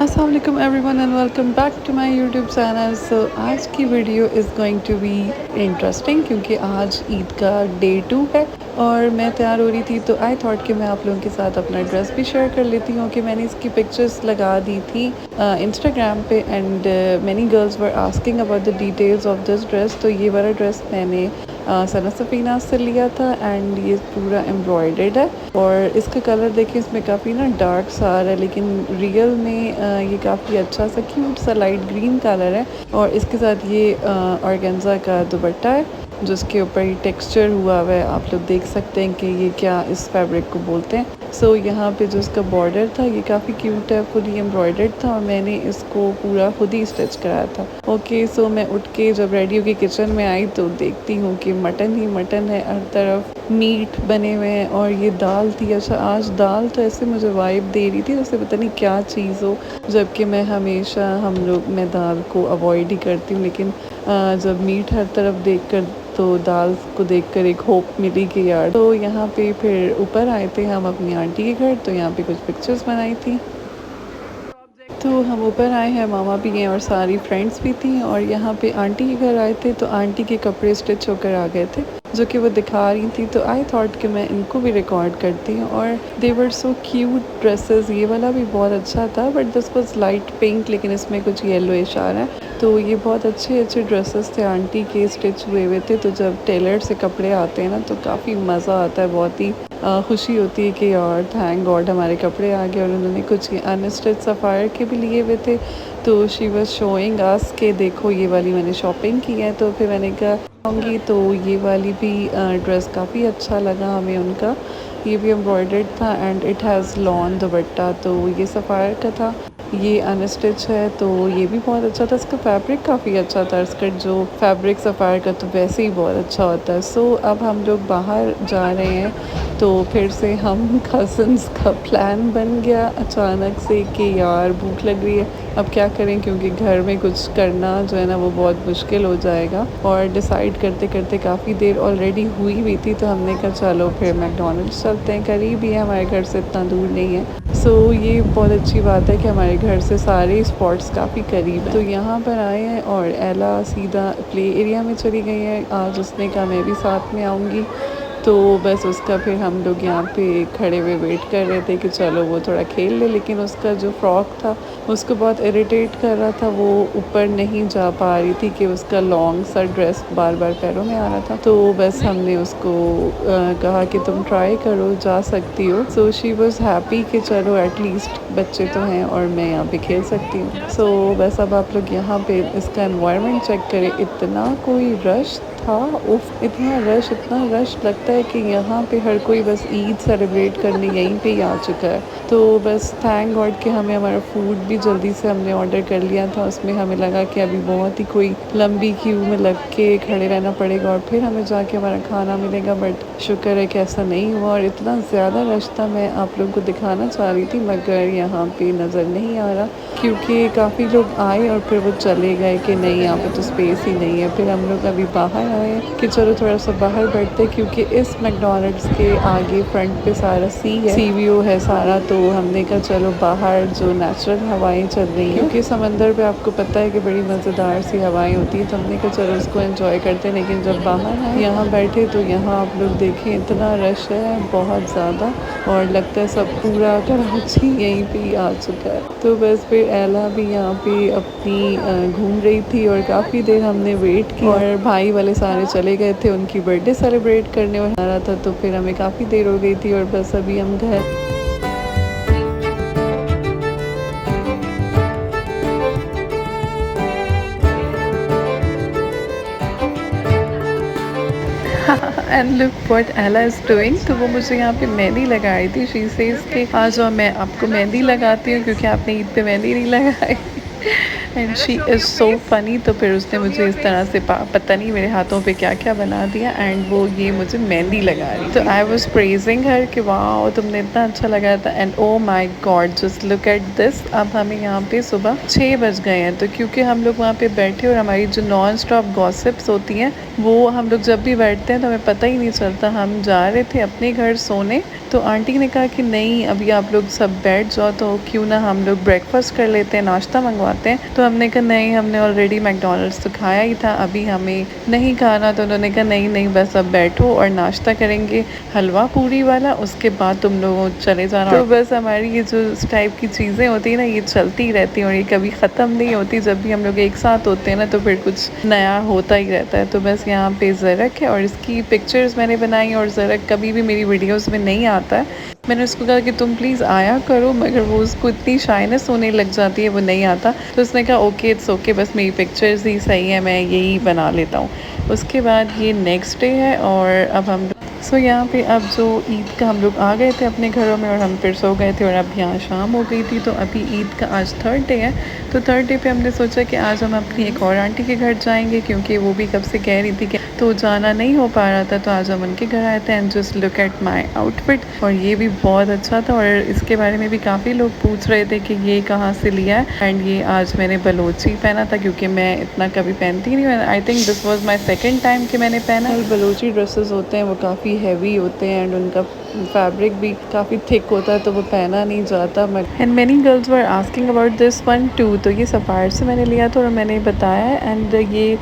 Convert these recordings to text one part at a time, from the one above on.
अस्सलाम वालेकुम everyone and welcome back to my YouTube channel. So आज की video is going to be interesting क्योंकि आज ईद का डे 2 है और मैं तैयार हो रही थी तो आई थॉट कि मैं आप लोगों के साथ अपना ड्रेस भी शेयर कर लेती हूँ कि मैंने इसकी पिक्चर्स लगा दी थी इंस्टाग्राम पे and many girls were asking about the details of this dress. तो ये वाला ड्रेस मैंने सना सफ़ीना से लिया था एंड ये पूरा एम्ब्रॉयडर्ड है और इसका कलर देखिए इसमें काफ़ी ना डार्क सा आ रहा है लेकिन रियल में ये काफ़ी अच्छा सा क्यूट सा लाइट ग्रीन कलर है और इसके साथ ये ऑर्गेन्जा का दुपट्टा है जिसके ऊपर ये टेक्सचर हुआ है। आप लोग देख सकते हैं कि ये क्या इस फैब्रिक को बोलते हैं। सो यहाँ पे जो इसका बॉर्डर था ये काफ़ी क्यूट है, फुली एम्ब्रॉयडर्ड था और मैंने इसको पूरा खुद ही स्टिच कराया था। ओके सो मैं उठ के जब रेडी होके किचन में आई तो देखती हूँ कि मटन ही मटन है, हर तरफ मीट बने हुए हैं और ये दाल थी। अच्छा आज दाल तो ऐसे मुझे वाइब दे रही थी जैसे पता नहीं क्या चीज़ हो, जबकि मैं हमेशा मैं दाल को अवॉइड ही करती हूँ लेकिन जब मीट हर तरफ देखकर तो दाल को देखकर एक होप मिली कि यार। तो यहाँ पे फिर ऊपर आए थे हम अपनी आंटी के घर, तो यहाँ पे कुछ पिक्चर्स बनाई थी। तो हम ऊपर आए हैं, मामा भी हैं और सारी फ्रेंड्स भी थी और यहाँ पे आंटी के घर आए थे तो आंटी के कपड़े स्टिच होकर आ गए थे जो कि वो दिखा रही थी। तो आई थॉट कि मैं इनको भी रिकॉर्ड करती हूँ और दे वर सो क्यूट ड्रेसेस। ये वाला भी बहुत अच्छा था but this was light pink लेकिन इसमें कुछ येलोइश आ रहा है। तो ये बहुत अच्छे अच्छे ड्रेसेस थे, आंटी के स्टिच हुए हुए थे। तो जब टेलर से कपड़े आते हैं ना तो काफ़ी मज़ा आता है, बहुत ही खुशी होती है कि यार थैंक गॉड हमारे कपड़े आ गए। और उन्होंने कुछ अनस्टिच सफ़ायर के भी लिए हुए थे तो शी वाज शोइंग अस के देखो ये वाली मैंने शॉपिंग की है। तो फिर मैंने कहा आऊँगी तो ये वाली भी ड्रेस काफ़ी अच्छा लगा हमें उनका। ये भी एम्ब्रॉयडर्ड था एंड इट हैज़ लॉन दुपट्टा, तो ये सफ़ायर का था, ये अनस्टिच है। तो ये भी बहुत अच्छा था, इसका फैब्रिक काफ़ी अच्छा था, इसका जो फैब्रिक सफ़ायर का तो वैसे ही बहुत अच्छा होता है। सो अब हम लोग बाहर जा रहे हैं तो फिर से हम कज़न्स का प्लान बन गया अचानक से कि यार भूख लग रही है, अब क्या करें क्योंकि घर में कुछ करना जो है ना वो बहुत मुश्किल हो जाएगा। और डिसाइड करते करते काफ़ी देर ऑलरेडी हुई थी तो हमने कहा चलो फिर मैकडॉनल्ड्स चलते हैं, करीब ही है हमारे घर से, इतना दूर नहीं है। सो ये बहुत अच्छी बात है कि हमारे घर से सारे स्पॉट्स काफ़ी करीब हैं। तो यहाँ पर आए हैं और एला सीधा प्ले एरिया में चली गई है, आज उसने कहा मैं भी साथ में आऊँगी। तो बस उसका फिर हम लोग यहाँ पे खड़े हुए वेट कर रहे थे कि चलो वो थोड़ा खेल ले, लेकिन उसका जो फ्रॉक था उसको बहुत इरिटेट कर रहा था, वो ऊपर नहीं जा पा रही थी कि उसका लॉन्ग सा ड्रेस बार बार पैरों में आ रहा था। तो बस हमने उसको कहा कि तुम ट्राई करो, जा सकती हो। सो शी वॉज़ हैप्पी कि चलो एटलीस्ट बच्चे तो हैं और मैं यहाँ पे खेल सकती हूँ। सो बस अब आप लोग यहाँ पे इसका एनवायरनमेंट चेक करें, इतना कोई रश था, उफ इतना रश लगता है कि यहाँ पे हर कोई बस ईद सेलिब्रेट करने यहीं पे ही आ चुका है। तो बस थैंक गॉड कि हमें हमारा फूड भी जल्दी से हमने ऑर्डर कर लिया था। उसमें हमें लगा कि अभी बहुत ही कोई लंबी क्यू में लग के खड़े रहना पड़ेगा और फिर हमें जाके हमारा खाना मिलेगा, बट शुक्र है कि ऐसा नहीं हुआ। और इतना ज़्यादा रश था, मैं आप लोगों को दिखाना चाह रही थी मगर यहाँ पे नज़र नहीं आ रहा क्योंकि काफ़ी लोग आए और फिर वो चले गए कि नहीं यहाँ पे तो स्पेस ही नहीं है। फिर हम लोग अभी बाहर आए कि चलो थोड़ा सा बाहर बैठते क्योंकि इस मैकडॉनल्ड्स के आगे फ्रंट पे सारा सी व्यू है सारा। तो हमने कहा चलो बाहर जो नेचुरल हवाएं चल रही हैं, क्योंकि समंदर पे आपको पता है कि बड़ी मज़ेदार सी हवाएं होती हैं, तो हमने कहा चलो उसको एंजॉय करते हैं। लेकिन जब बाहर आए यहाँ बैठे तो यहाँ आप लोग देखें इतना रश है बहुत ज़्यादा और लगता है सब पूरा कराची यहीं पे ही आ चुका है। तो बस फिर एला भी यहाँ पे अपनी घूम रही थी और काफ़ी देर हमने वेट किया और भाई वाले सारे चले गए थे उनकी बर्थडे सेलिब्रेट करने और आ रहा था, तो फिर हमें काफ़ी देर हो गई थी और बस अभी हम घर एंड लुक व्हाट एला इज़ डूइंग। तो वो मुझे यहाँ पे मेहंदी लगाई थी, शी सेज के आ जाओ मैं आपको मेहंदी लगाती हूँ क्योंकि आपने ईद पे मेहंदी नहीं लगाई। And she is so funny. तो फिर उसने मुझे इस तरह से पता नहीं मेरे हाथों पे क्या क्या बना दिया एंड वो ये मुझे मेहंदी लगा रही। तो आई वॉज प्रेजिंग हर कि वाह तुमने इतना अच्छा लगाया था and oh my god just look at this. अब हमें यहाँ पे सुबह 6 बज गए हैं। तो क्योंकि हम लोग वहाँ पे बैठे और हमारी जो नॉन स्टॉप गॉसिप्स होती हैं वो हम लोग जब भी बैठते हैं तो हमें पता ही नहीं चलता। हम जा रहे थे अपने घर सोने तो आंटी ने कहा कि नहीं अभी आप लोग सब बैठ जाओ तो क्यों ना हम लोग ब्रेकफास्ट कर लेते हैं, नाश्ता मंगवाते हैं। तो हमने कहा नहीं, हमने ऑलरेडी मैकडोनल्ड्स तो खाया ही था, अभी हमें नहीं खाना। तो उन्होंने कहा नहीं नहीं बस अब बैठो और नाश्ता करेंगे हलवा पूरी वाला, उसके बाद तुम लोग चले जाना। तो बस हमारी ये जो इस टाइप की चीज़ें होती हैं ना ये चलती रहती हैं और ये कभी ख़त्म नहीं होती। जब भी हम लोग एक साथ होते हैं ना तो फिर कुछ नया होता ही रहता है। तो बस यहाँ पे ज़रक है और इसकी पिक्चर्स मैंने बनाई और ज़रक कभी भी मेरी वीडियोज़ में नहीं आता है। मैंने उसको कहा कि तुम प्लीज़ आया करो, मगर वो उसको इतनी शाइनेस होने लग जाती है, वो नहीं आता। तो उसने कहा ओके इट्स ओके, बस मेरी पिक्चर्स ही सही है, मैं यही बना लेता हूँ। उसके बाद ये नेक्स्ट डे है और अब हम यहाँ पे अब जो ईद का हम लोग आ गए थे अपने घरों में और हम फिर सो गए थे और अब यहाँ शाम हो गई थी। तो अभी ईद का आज 3rd डे है। तो 3rd डे पे हमने सोचा कि आज हम अपनी एक और आंटी के घर जाएंगे क्योंकि वो भी कब से कह रही थी कि तो जाना नहीं हो पा रहा था। तो आज हम उनके घर आए थे and just look at my outfit. और ये भी बहुत अच्छा था और इसके बारे में भी काफ़ी लोग पूछ रहे थे कि ये कहाँ से लिया है। एंड ये आज मैंने बलोची पहना था क्योंकि मैं इतना कभी पहनती नहीं हूँ। I think this was my second time कि मैंने पहना। और बलोची ड्रेसेस होते हैं वो काफ़ी हैवी होते हैं एंड उनका फैब्रिक भी काफ़ी थिक होता है तो वो पहना नहीं जाता। And many girls were asking about this one two. तो ये सफ़ायर से मैंने लिया था और मैंने बताया है। एंड ये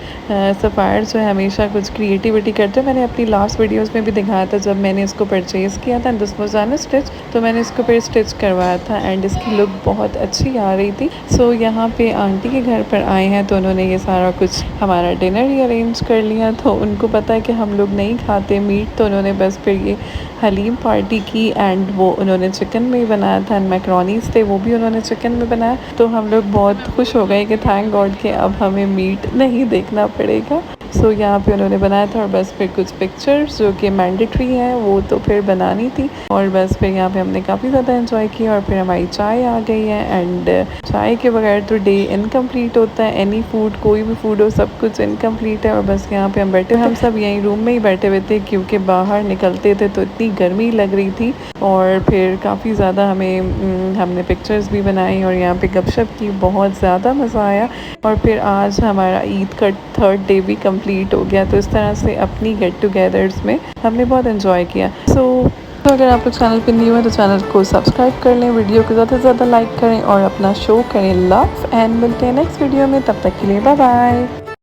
सफ़ायर जो है हमेशा कुछ क्रिएटिविटी करते हैं। मैंने अपनी लास्ट वीडियोस में भी दिखाया था जब मैंने इसको परचेज़ किया था। दिस वाज ऑन स्टिच, तो मैंने इसको फिर स्टिच करवाया था एंड इसकी लुक बहुत अच्छी आ रही थी। सो यहाँ पे आंटी के घर पर आए हैं तो उन्होंने ये सारा कुछ हमारा डिनर ही अरेंज कर लिया। तो उनको पता है कि हम लोग नहीं खाते मीट, तो उन्होंने बस फिर ये हलीम पार्टी की एंड वो उन्होंने चिकन में ही बनाया था एंड मैक्रोनीस थे वो भी उन्होंने चिकन में बनाया। तो हम लोग बहुत खुश हो गए कि थैंक गॉड कि अब हमें मीट नहीं देखना पड़ेगा। सो यहाँ पे उन्होंने बनाया था और बस फिर कुछ पिक्चर्स जो कि मैंडेटरी हैं वो तो फिर बनानी थी। और बस फिर यहाँ पे हमने काफ़ी ज़्यादा एंजॉय किया और फिर हमारी चाय आ गई है। एंड चाय के बगैर तो डे इनकम्प्लीट होता है। एनी फूड, कोई भी फूड हो, सब कुछ इनकम्प्लीट है। और बस यहाँ पे हम बैठे, हम सब यहीं रूम में ही बैठे हुए थे क्योंकि बाहर निकलते थे तो इतनी गर्मी लग रही थी। और फिर काफ़ी ज़्यादा हमने पिक्चर्स भी बनाई और यहाँ पे गपशप की, बहुत ज़्यादा मज़ा आया। और फिर आज हमारा ईद का 3rd डे भी कंप्लीट हो गया। तो इस तरह से अपनी गेट टुगेदर्स में हमने बहुत एंजॉय किया। तो अगर आप लोग चैनल पे न्यू हैं तो चैनल को सब्सक्राइब कर लें, वीडियो को ज़्यादा से ज़्यादा लाइक करें और अपना शो करें लव। एंड मिलते हैं नेक्स्ट वीडियो में, तब तक के लिए बाय बाय।